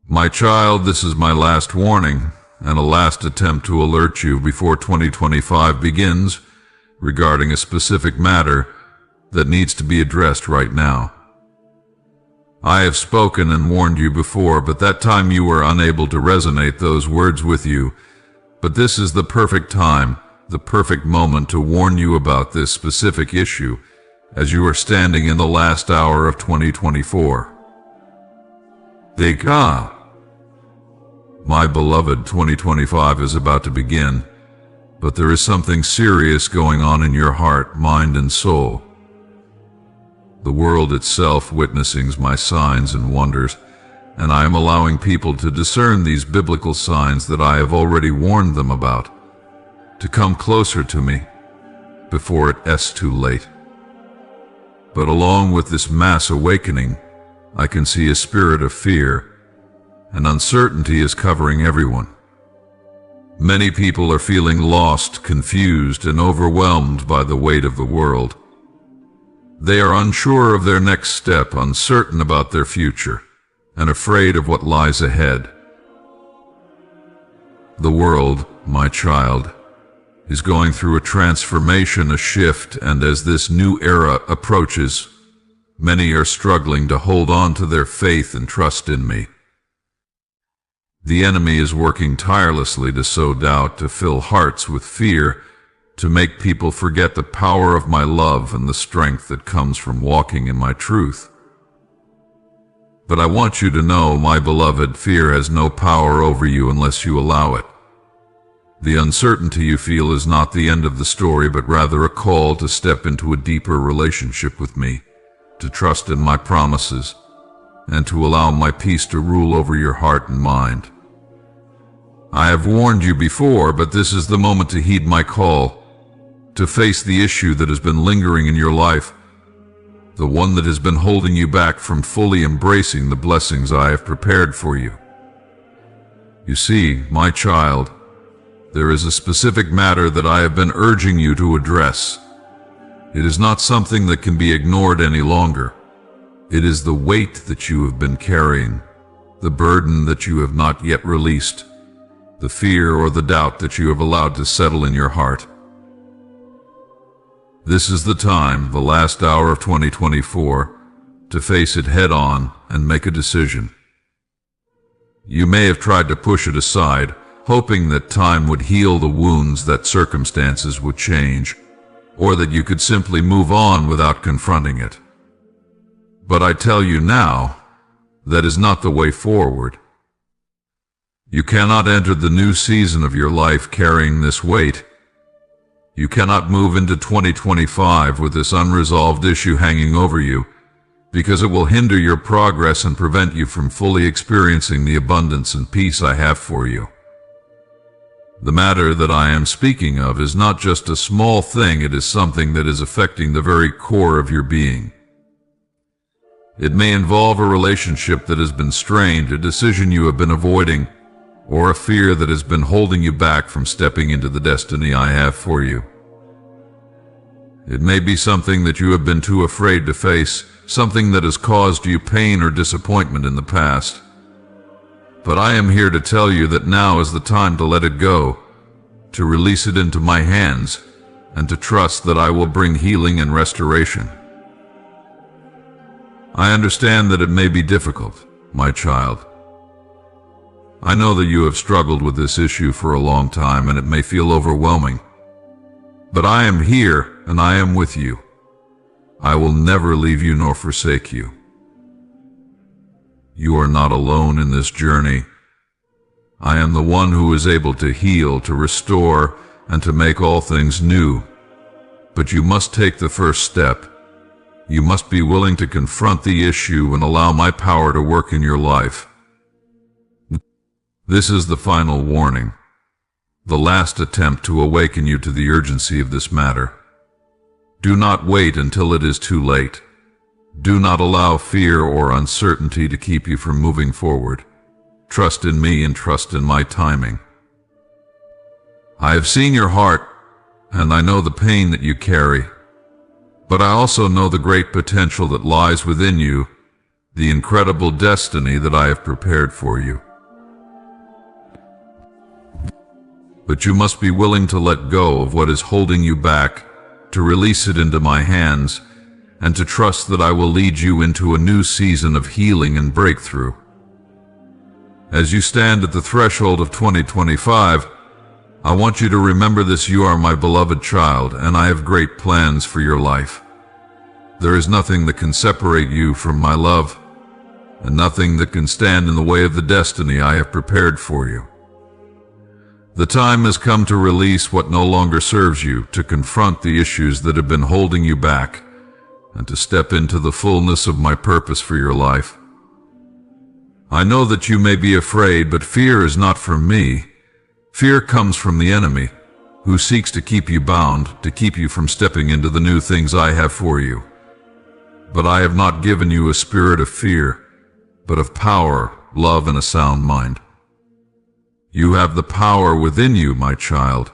My child, this is my last warning and a last attempt to alert you before 2025 begins regarding a specific matter that needs to be addressed right now. I have spoken and warned you before, but that time you were unable to resonate those words with you. But this is the perfect time, the perfect moment to warn you about this specific issue as you are standing in the last hour of 2024. Deka! My beloved, 2025 is about to begin, but there is something serious going on in your heart, mind, and soul. The world itself witnessing my signs and wonders, and I am allowing people to discern these biblical signs that I have already warned them about, to come closer to me before it is too late. But along with this mass awakening, I can see a spirit of fear, and uncertainty is covering everyone. Many people are feeling lost, confused, and overwhelmed by the weight of the world. They are unsure of their next step, uncertain about their future, and afraid of what lies ahead. The world, my child, is going through a transformation, a shift, and as this new era approaches, many are struggling to hold on to their faith and trust in me. The enemy is working tirelessly to sow doubt, to fill hearts with fear, to make people forget the power of my love and the strength that comes from walking in my truth. But I want you to know, my beloved, fear has no power over you unless you allow it. The uncertainty you feel is not the end of the story, but rather a call to step into a deeper relationship with me, to trust in my promises, and to allow my peace to rule over your heart and mind. I have warned you before, but this is the moment to heed my call, to face the issue that has been lingering in your life, the one that has been holding you back from fully embracing the blessings I have prepared for you. You see, my child, there is a specific matter that I have been urging you to address. It is not something that can be ignored any longer. It is the weight that you have been carrying, the burden that you have not yet released, the fear or the doubt that you have allowed to settle in your heart. This is the time, the last hour of 2024, to face it head on and make a decision. You may have tried to push it aside, hoping that time would heal the wounds, that circumstances would change, or that you could simply move on without confronting it. But I tell you now, that is not the way forward. You cannot enter the new season of your life carrying this weight. You cannot move into 2025 with this unresolved issue hanging over you, because it will hinder your progress and prevent you from fully experiencing the abundance and peace I have for you. The matter that I am speaking of is not just a small thing, it is something that is affecting the very core of your being. It may involve a relationship that has been strained, a decision you have been avoiding, or a fear that has been holding you back from stepping into the destiny I have for you. It may be something that you have been too afraid to face, something that has caused you pain or disappointment in the past. But I am here to tell you that now is the time to let it go, to release it into my hands, and to trust that I will bring healing and restoration. I understand that it may be difficult, my child. I know that you have struggled with this issue for a long time and it may feel overwhelming. But I am here and I am with you. I will never leave you nor forsake you. You are not alone in this journey. I am the one who is able to heal, to restore, and to make all things new. But you must take the first step. You must be willing to confront the issue and allow my power to work in your life. This is the final warning, the last attempt to awaken you to the urgency of this matter. Do not wait until it is too late. Do not allow fear or uncertainty to keep you from moving forward. Trust in me and trust in my timing. I have seen your heart, and I know the pain that you carry, but I also know the great potential that lies within you the incredible destiny that I have prepared for you. But you must be willing to let go of what is holding you back, to release it into my hands, and to trust that I will lead you into a new season of healing and breakthrough. As you stand at the threshold of 2025, I want you to remember this: you are my beloved child, and I have great plans for your life. There is nothing that can separate you from my love, and nothing that can stand in the way of the destiny I have prepared for you. The time has come to release what no longer serves you, to confront the issues that have been holding you back, and to step into the fullness of my purpose for your life. I know that you may be afraid, but fear is not from me. Fear comes from the enemy, who seeks to keep you bound, to keep you from stepping into the new things I have for you. But I have not given you a spirit of fear, but of power, love, and a sound mind. You have the power within you, my child,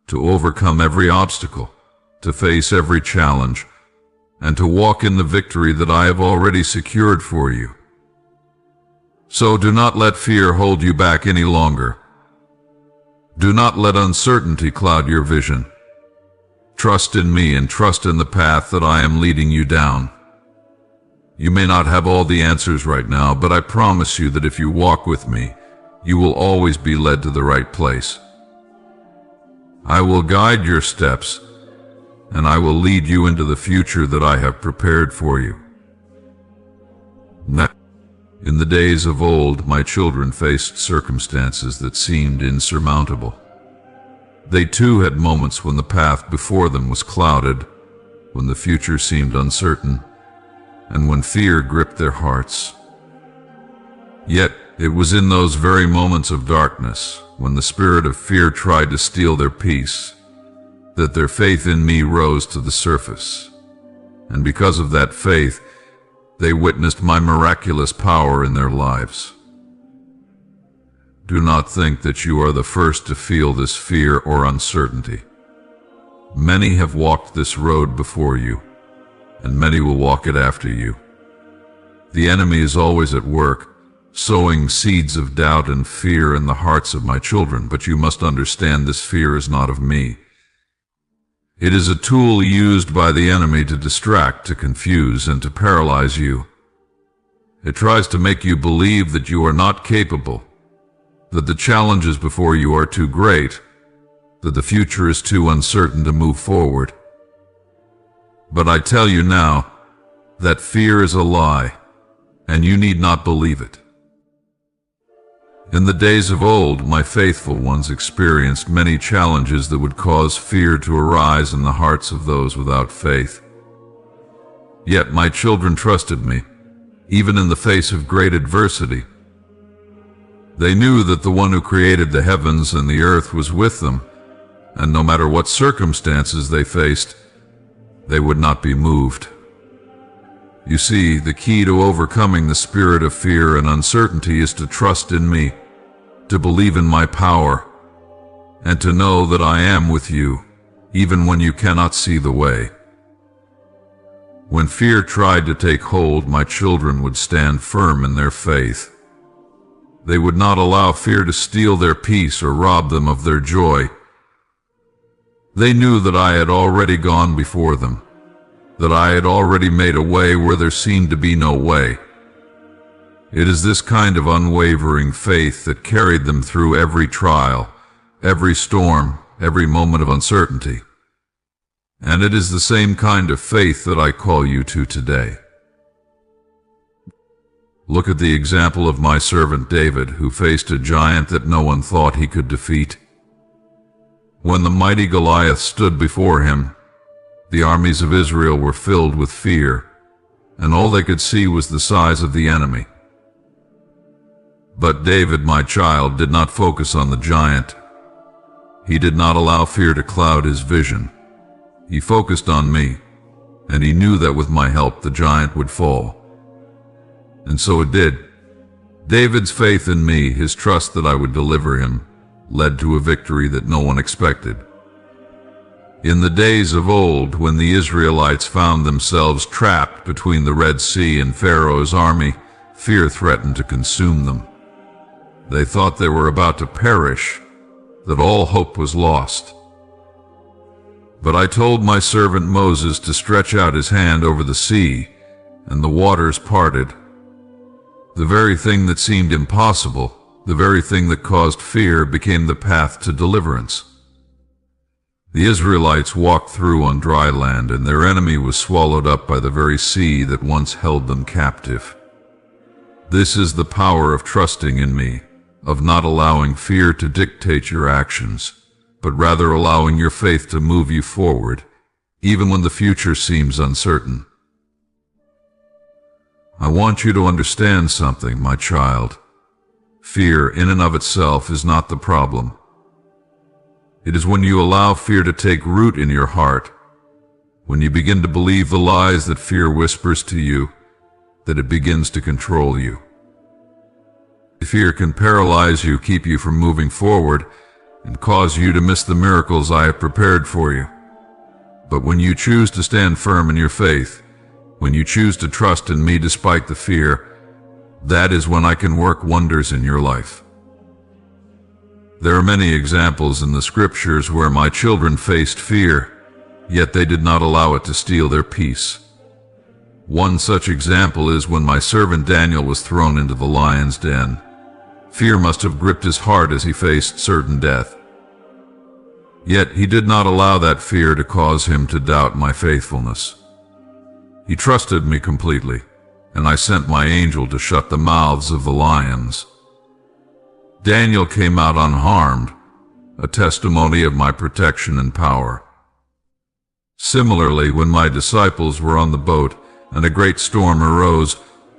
to overcome every obstacle, to face every challenge, and to walk in the victory that I have already secured for you. So do not let fear hold you back any longer. Do not let uncertainty cloud your vision. Trust in me and trust in the path that I am leading you down. You may not have all the answers right now, but I promise you that if you walk with me, you will always be led to the right place. I will guide your steps, and I will lead you into the future that I have prepared for you. In the days of old, my children faced circumstances that seemed insurmountable. They too had moments when the path before them was clouded, when the future seemed uncertain, and when fear gripped their hearts. Yet, it was in those very moments of darkness, when the spirit of fear tried to steal their peace, that their faith in me rose to the surface. And because of that faith, they witnessed my miraculous power in their lives. Do not think that you are the first to feel this fear or uncertainty. Many have walked this road before you, and many will walk it after you. The enemy is always at work, sowing seeds of doubt and fear in the hearts of my children, but you must understand this fear is not of me. It is a tool used by the enemy to distract, to confuse, and to paralyze you. It tries to make you believe that you are not capable, that the challenges before you are too great, that the future is too uncertain to move forward. But I tell you now, that fear is a lie, and you need not believe it. In the days of old, my faithful ones experienced many challenges that would cause fear to arise in the hearts of those without faith. Yet my children trusted me, even in the face of great adversity. They knew that the one who created the heavens and the earth was with them, and no matter what circumstances they faced, they would not be moved. You see, the key to overcoming the spirit of fear and uncertainty is to trust in me, to believe in my power, and to know that I am with you, even when you cannot see the way. When fear tried to take hold, my children would stand firm in their faith. They would not allow fear to steal their peace or rob them of their joy. They knew that I had already gone before them, that I had already made a way where there seemed to be no way. It is this kind of unwavering faith that carried them through every trial, every storm, every moment of uncertainty. And it is the same kind of faith that I call you to today. Look at the example of my servant David, who faced a giant that no one thought he could defeat. When the mighty Goliath stood before him, the armies of Israel were filled with fear, and all they could see was the size of the enemy. But David, my child, did not focus on the giant. He did not allow fear to cloud his vision. He focused on me, and he knew that with my help the giant would fall. And so it did. David's faith in me, his trust that I would deliver him, led to a victory that no one expected. In the days of old, when the Israelites found themselves trapped between the Red Sea and Pharaoh's army, Fear threatened to consume them. They thought they were about to perish, that all hope was lost. But I told my servant Moses to stretch out his hand over the sea, and the waters parted. The very thing that seemed impossible, the very thing that caused fear, became the path to deliverance. The Israelites walked through on dry land, and their enemy was swallowed up by the very sea that once held them captive. This is the power of trusting in me, of not allowing fear to dictate your actions, but rather allowing your faith to move you forward, even when the future seems uncertain. I want you to understand something, my child. Fear in and of itself is not the problem. It is when you allow fear to take root in your heart, when you begin to believe the lies that fear whispers to you, that it begins to control you. Fear can paralyze you, keep you from moving forward, and cause you to miss the miracles I have prepared for you. But when you choose to stand firm in your faith, when you choose to trust in me despite the fear, that is when I can work wonders in your life. There are many examples in the scriptures where my children faced fear, yet they did not allow it to steal their peace. One such example is when my servant Daniel was thrown into the lion's den. Fear must have gripped his heart as he faced certain death. Yet he did not allow that fear to cause him to doubt my faithfulness. He trusted me completely, and I sent my angel to shut the mouths of the lions. Daniel came out unharmed, a testimony of my protection and power. Similarly, when my disciples were on the boat and a great storm arose,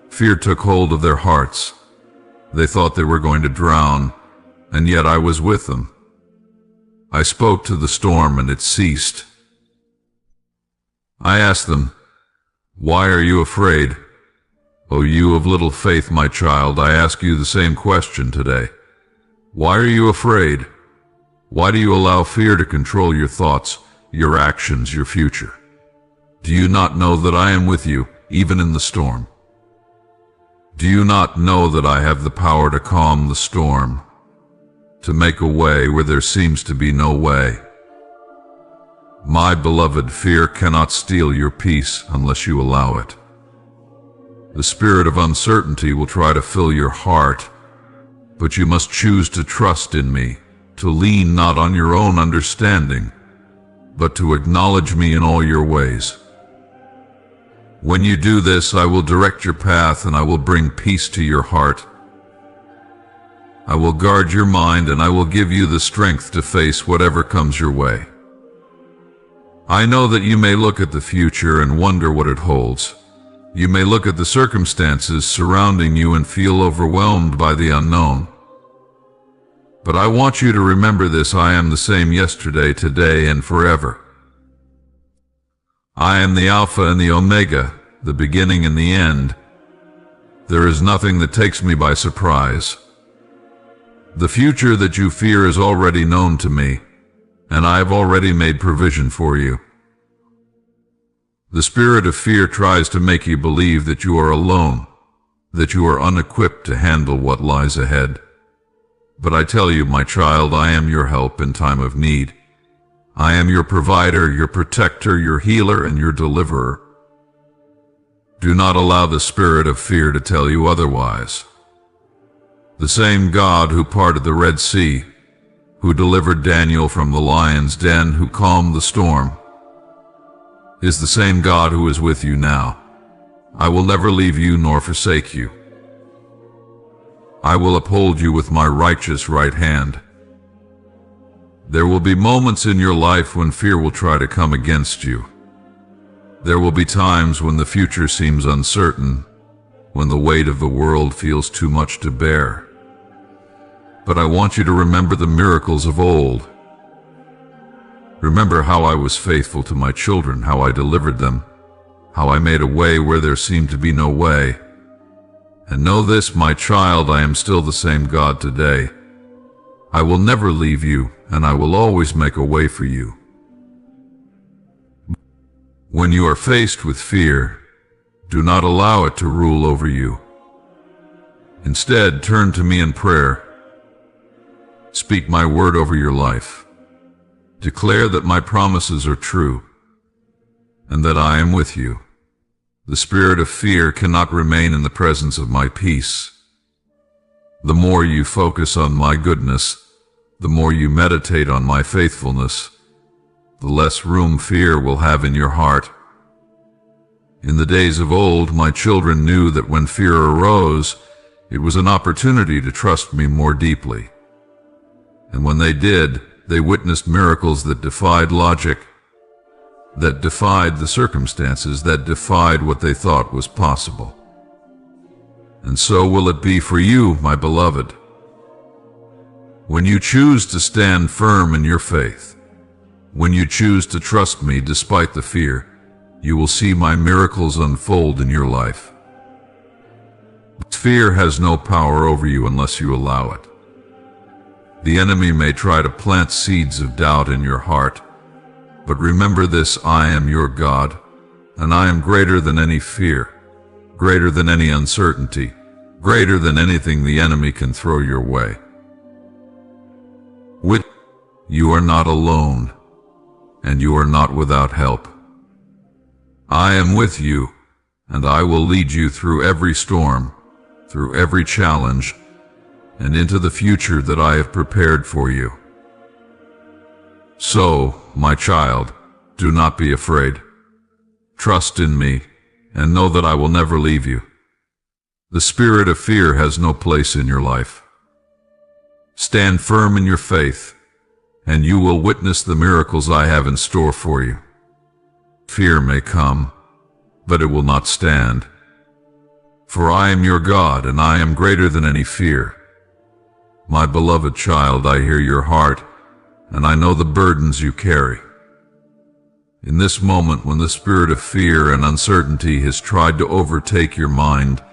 fear took hold of their hearts. They thought they were going to drown, and yet I was with them. I spoke to the storm and it ceased. I asked them, "Why are you afraid? O you of little faith, my child, I ask you the same question today. Why are you afraid? Why do you allow fear to control your thoughts, your actions, your future? Do you not know that I am with you, even in the storm? Do you not know that I have the power to calm the storm, to make a way where there seems to be no way? My beloved, fear cannot steal your peace unless you allow it. The spirit of uncertainty will try to fill your heart, but you must choose to trust in me, to lean not on your own understanding, but to acknowledge me in all your ways. When you do this, I will direct your path and I will bring peace to your heart. I will guard your mind and I will give you the strength to face whatever comes your way. I know that you may look at the future and wonder what it holds. You may look at the circumstances surrounding you and feel overwhelmed by the unknown. But I want you to remember this: I am the same yesterday, today, and forever. I am the Alpha and the Omega, the beginning and the end. There is nothing that takes me by surprise. The future that you fear is already known to me, and I have already made provision for you. The spirit of fear tries to make you believe that you are alone, that you are unequipped to handle what lies ahead. But I tell you, my child, I am your help in time of need. I am your provider, your protector, your healer, and your deliverer. Do not allow the spirit of fear to tell you otherwise. The same God who parted the Red Sea, who delivered Daniel from the lion's den, who calmed the storm, is the same God who is with you now. I will never leave you nor forsake you. I will uphold you with my righteous right hand. There will be moments in your life when fear will try to come against you. There will be times when the future seems uncertain, when the weight of the world feels too much to bear. But I want you to remember the miracles of old. Remember how I was faithful to my children, how I delivered them, how I made a way where there seemed to be no way. And know this, my child, I am still the same God today. I will never leave you, and I will always make a way for you. When you are faced with fear, do not allow it to rule over you. Instead, turn to me in prayer. Speak my word over your life. Declare that my promises are true, and that I am with you. The spirit of fear cannot remain in the presence of my peace. The more you focus on my goodness, the more you meditate on my faithfulness, the less room fear will have in your heart. In the days of old, my children knew that when fear arose, it was an opportunity to trust me more deeply. And when they did, they witnessed miracles that defied logic, that defied the circumstances, that defied what they thought was possible. And so will it be for you, my beloved. When you choose to stand firm in your faith, when you choose to trust me despite the fear, you will see my miracles unfold in your life. Fear has no power over you unless you allow it. The enemy may try to plant seeds of doubt in your heart, but remember this: I am your God, and I am greater than any fear, greater than any uncertainty, greater than anything the enemy can throw your way. You are not alone, and you are not without help. I am with you, and I will lead you through every storm, through every challenge, and into the future that I have prepared for you. So, my child, do not be afraid. Trust in me, and know that I will never leave you. The spirit of fear has no place in your life. Stand firm in your faith, and you will witness the miracles I have in store for you. Fear may come, but it will not stand. For I am your God, and I am greater than any fear. My beloved child, I hear your heart, and I know the burdens you carry. In this moment, when the spirit of fear and uncertainty has tried to overtake your mind,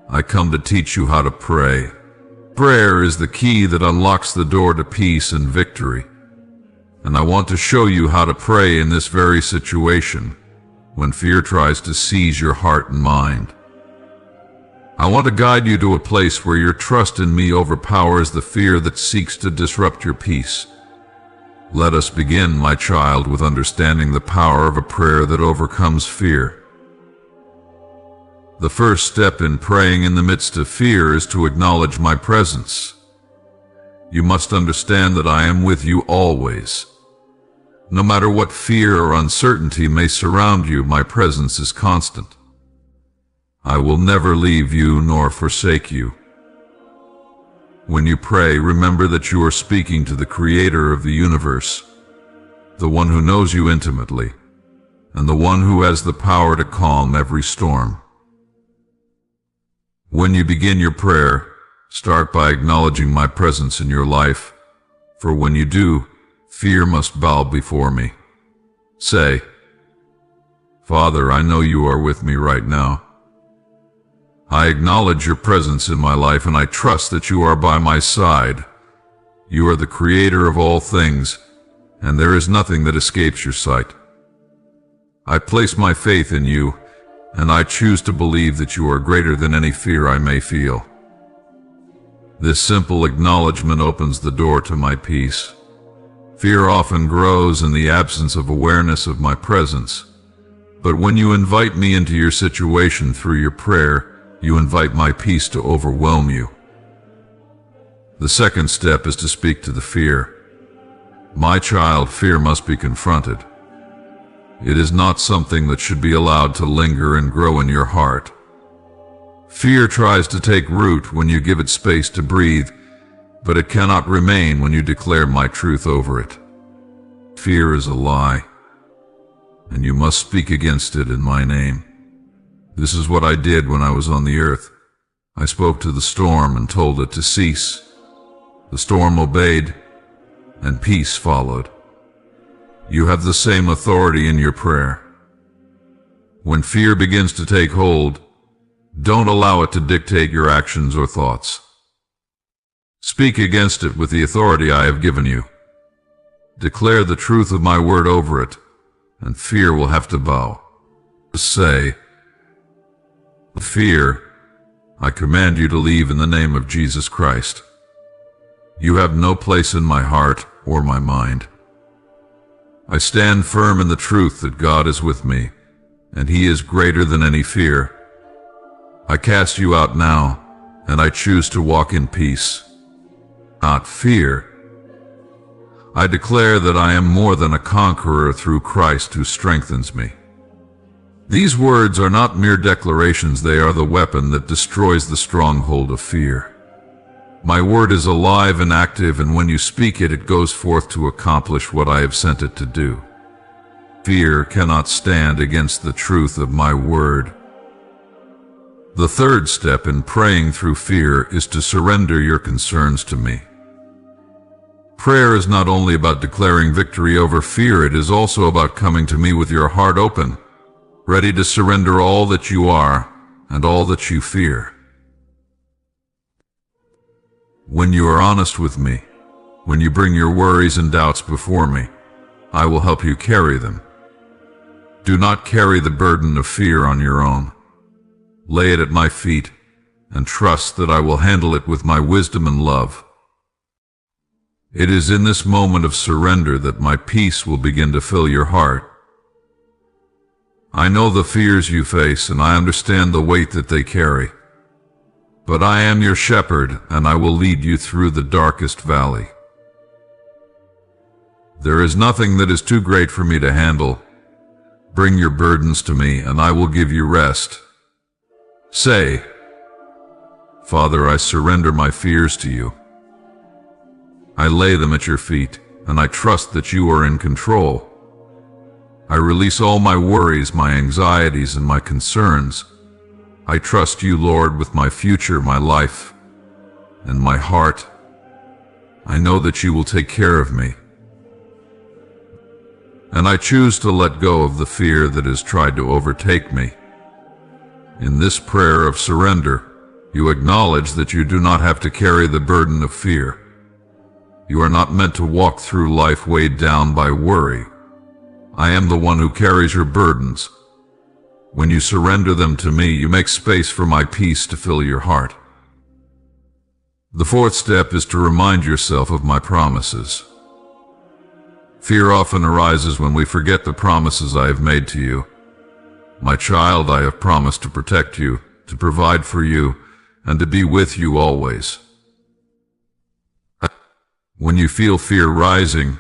I come to teach you how to pray. Prayer is the key that unlocks the door to peace and victory. And I want to show you how to pray in this very situation, when fear tries to seize your heart and mind. I want to guide you to a place where your trust in me overpowers the fear that seeks to disrupt your peace. Let us begin, my child, with understanding the power of a prayer that overcomes fear. The first step in praying in the midst of fear is to acknowledge my presence. You must understand that I am with you always. No matter what fear or uncertainty may surround you, my presence is constant. I will never leave you nor forsake you. When you pray, remember that you are speaking to the Creator of the universe, the one who knows you intimately, and the one who has the power to calm every storm. When you begin your prayer, start by acknowledging my presence in your life, for when you do, fear must bow before me. Say, Father, I know you are with me right now. I acknowledge your presence in my life, and I trust that you are by my side. You are the Creator of all things, and there is nothing that escapes your sight. I place my faith in you, and I choose to believe that you are greater than any fear I may feel. This simple acknowledgement opens the door to my peace. Fear often grows in the absence of awareness of my presence, but when you invite me into your situation through your prayer, you invite my peace to overwhelm you. The second step is to speak to the fear. My child, fear must be confronted. It is not something that should be allowed to linger and grow in your heart. Fear tries to take root when you give it space to breathe, but it cannot remain when you declare my truth over it. Fear is a lie, and you must speak against it in my name. This is what I did when I was on the earth. I spoke to the storm and told it to cease. The storm obeyed, and peace followed. You have the same authority in your prayer. When fear begins to take hold, don't allow it to dictate your actions or thoughts. Speak against it with the authority I have given you. Declare the truth of my word over it, and fear will have to bow. Say, Fear, I command you to leave in the name of Jesus Christ. You have no place in my heart or my mind. I stand firm in the truth that God is with me, and He is greater than any fear. I cast you out now, and I choose to walk in peace, not fear. I declare that I am more than a conqueror through Christ who strengthens me. These words are not mere declarations, they are the weapon that destroys the stronghold of fear. My word is alive and active, and when you speak it, it goes forth to accomplish what I have sent it to do. Fear cannot stand against the truth of my word. The third step in praying through fear is to surrender your concerns to me. Prayer is not only about declaring victory over fear, it is also about coming to me with your heart open, ready to surrender all that you are and all that you fear. When you are honest with me, when you bring your worries and doubts before me, I will help you carry them. Do not carry the burden of fear on your own. Lay it at my feet and trust that I will handle it with my wisdom and love. It is in this moment of surrender that my peace will begin to fill your heart. I know the fears you face, and I understand the weight that they carry. But I am your shepherd, and I will lead you through the darkest valley. There is nothing that is too great for me to handle. Bring your burdens to me, and I will give you rest. Say, Father, I surrender my fears to you. I lay them at your feet, and I trust that you are in control. I release all my worries, my anxieties, and my concerns. I trust you, Lord, with my future, my life, and my heart. I know that you will take care of me. And I choose to let go of the fear that has tried to overtake me. In this prayer of surrender, you acknowledge that you do not have to carry the burden of fear. You are not meant to walk through life weighed down by worry. I am the one who carries your burdens. When you surrender them to me, you make space for my peace to fill your heart. The fourth step is to remind yourself of my promises. Fear often arises when we forget the promises I have made to you. My child, I have promised to protect you, to provide for you, and to be with you always. When you feel fear rising,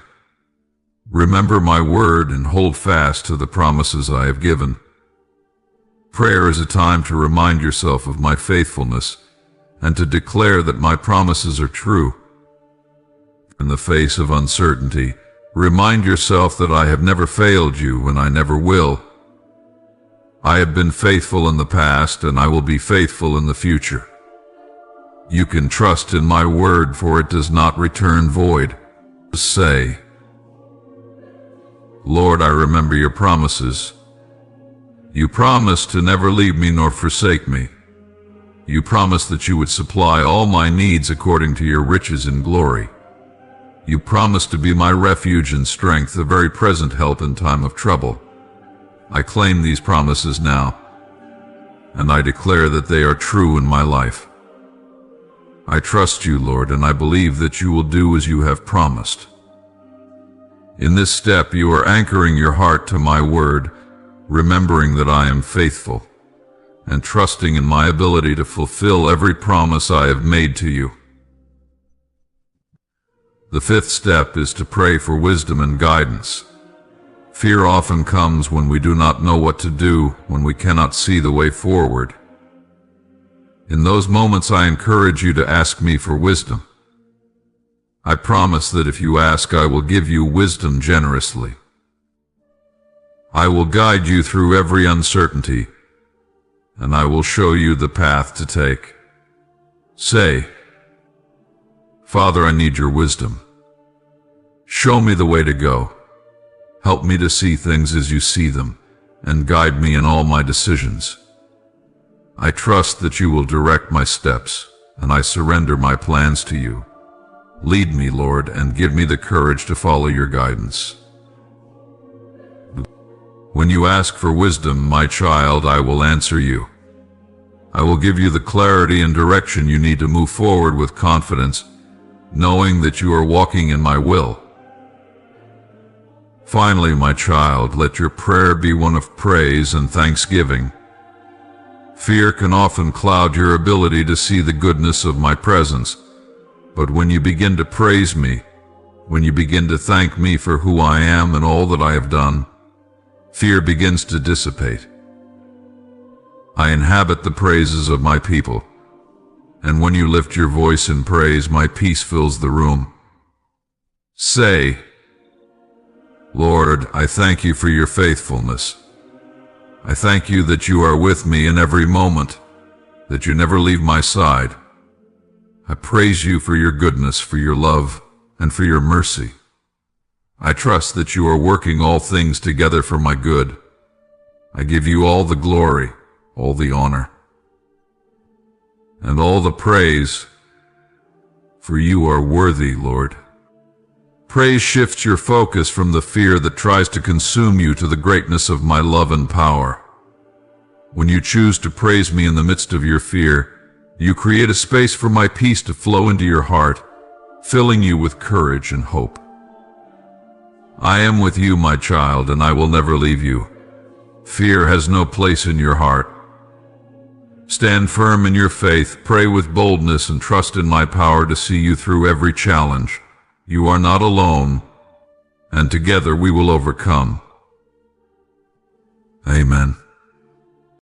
remember my word and hold fast to the promises I have given. Prayer is a time to remind yourself of my faithfulness and to declare that my promises are true. In the face of uncertainty, remind yourself that I have never failed you and I never will. I have been faithful in the past and I will be faithful in the future. You can trust in my word, for it does not return void. Say, Lord, I remember your promises. You promised to never leave me nor forsake me. You promised that you would supply all my needs according to your riches in glory. You promised to be my refuge and strength, a very present help in time of trouble. I claim these promises now, and I declare that they are true in my life. I trust you, Lord, and I believe that you will do as you have promised. In this step, you are anchoring your heart to my word, remembering that I am faithful, and trusting in my ability to fulfill every promise I have made to you. The fifth step is to pray for wisdom and guidance. Fear often comes when we do not know what to do, when we cannot see the way forward. In those moments, I encourage you to ask me for wisdom. I promise that if you ask, I will give you wisdom generously. I will guide you through every uncertainty, and I will show you the path to take. Say, Father, I need your wisdom. Show me the way to go. Help me to see things as you see them, and guide me in all my decisions. I trust that you will direct my steps, and I surrender my plans to you. Lead me, Lord, and give me the courage to follow your guidance. When you ask for wisdom, my child, I will answer you. I will give you the clarity and direction you need to move forward with confidence, knowing that you are walking in my will. Finally, my child, let your prayer be one of praise and thanksgiving. Fear can often cloud your ability to see the goodness of my presence, but when you begin to praise me, when you begin to thank me for who I am and all that I have done, fear begins to dissipate. I inhabit the praises of my people, and when you lift your voice in praise, my peace fills the room. Say, Lord, I thank you for your faithfulness. I thank you that you are with me in every moment, that you never leave my side. I praise you for your goodness, for your love, and for your mercy. I trust that you are working all things together for my good. I give you all the glory, all the honor, and all the praise, for you are worthy, Lord. Praise shifts your focus from the fear that tries to consume you to the greatness of my love and power. When you choose to praise me in the midst of your fear, you create a space for my peace to flow into your heart, filling you with courage and hope. I am with you, my child, and I will never leave you. Fear has no place in your heart. Stand firm in your faith, pray with boldness, and trust in my power to see you through every challenge. You are not alone, and together we will overcome. Amen.